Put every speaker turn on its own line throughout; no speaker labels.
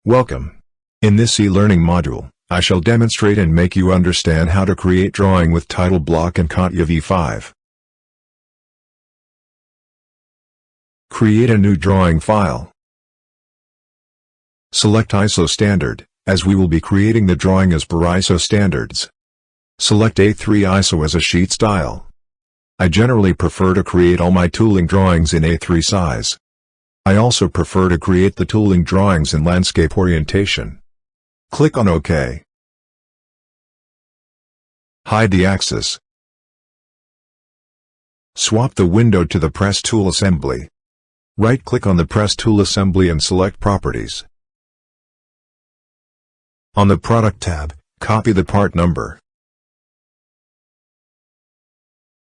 Welcome. In this e-learning module, I shall demonstrate and make you understand how to create drawing with title block and CATIA V5. Create a new drawing file. Select ISO standard, as we will be creating the drawing as per ISO standards. Select A3 ISO as a sheet style. I generally prefer to create all my tooling drawings in A3 size. I also prefer to create the tooling drawings in landscape orientation. Click on OK. Hide the axis. Swap the window to the Press Tool Assembly. Right-click on the Press Tool Assembly and select Properties. On the Product tab, copy the part number.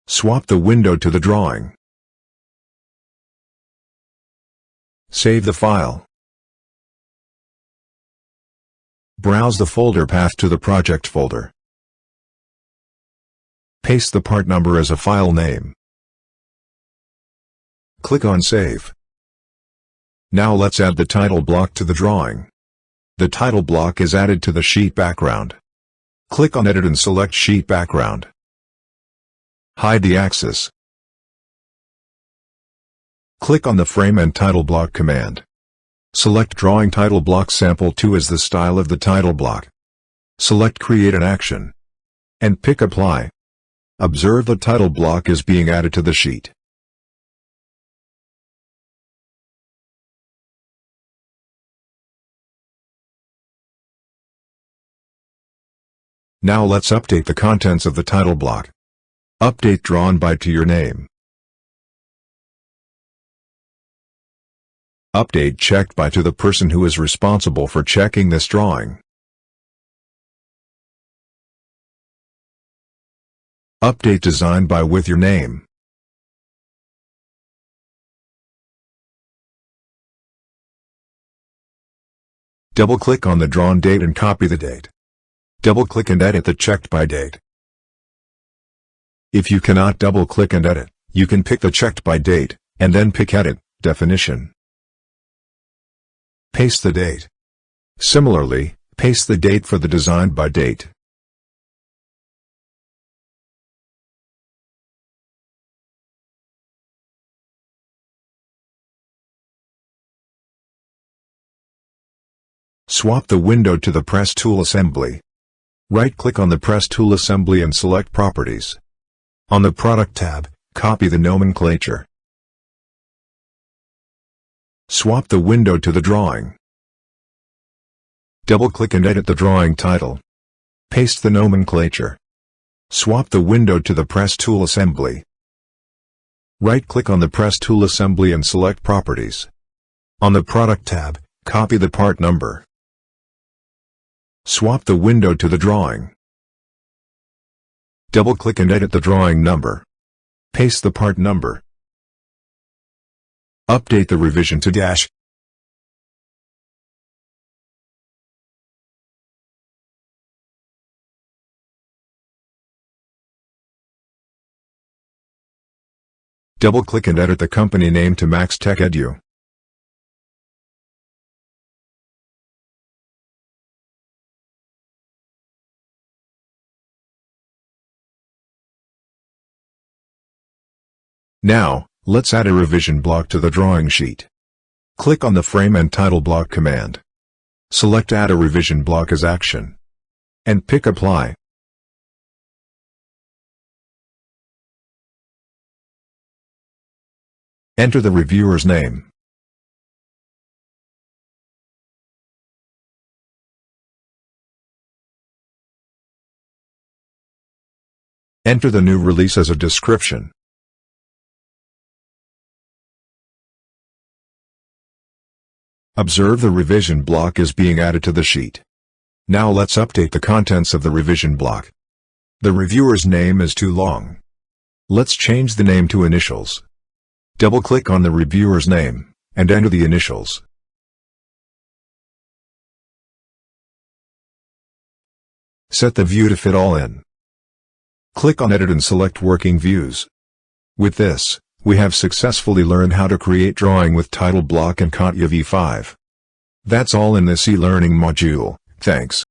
Swap the window to the drawing. Save the file. Browse the folder path to the project folder. Paste the part number as a file name. Click on Save. Now let's add the title block to the drawing. The title block is added to the sheet background. Click on Edit and select Sheet Background. Hide the axis. Click on the Frame and Title Block command. Select Drawing Title Block Sample 2 as the style of the title block. Select Create an Action. And pick Apply. Observe the title block is being added to the sheet. Now let's update the contents of the title block. Update drawn by to your name. Update checked by to the person who is responsible for checking this drawing. Update design by with your name. Double-click on the drawn date and copy the date. Double-click and edit the checked by date. If you cannot double-click and edit, you can pick the checked by date, and then pick Edit, Definition. Paste the date. Similarly, paste the date for the design by date. Swap the window to the Press Tool Assembly. Right-click on the Press Tool Assembly and select Properties. On the Product tab, copy the nomenclature. Swap the window to the drawing. Double-click and edit the drawing title. Paste the nomenclature. Swap the window to the Press Tool Assembly. Right-click on the Press Tool Assembly and select Properties. On the Product tab, copy the part number. Swap the window to the drawing. Double-click and edit the drawing number. Paste the part number. Update the revision to dash. Double-click and edit the company name to Max Tech Edu. Now, let's add a revision block to the drawing sheet. Click on the Frame and Title Block command. Select Add a revision block as action. And pick Apply. Enter the reviewer's name. Enter the new release as a description. Observe the revision block is being added to the sheet. Now let's update the contents of the revision block. The reviewer's name is too long. Let's change the name to initials. Double-click on the reviewer's name, and enter the initials. Set the view to fit all in. Click on Edit and select Working Views. With this, we have successfully learned how to create drawing with title block and CATIA V5. That's all in this e-learning module. Thanks.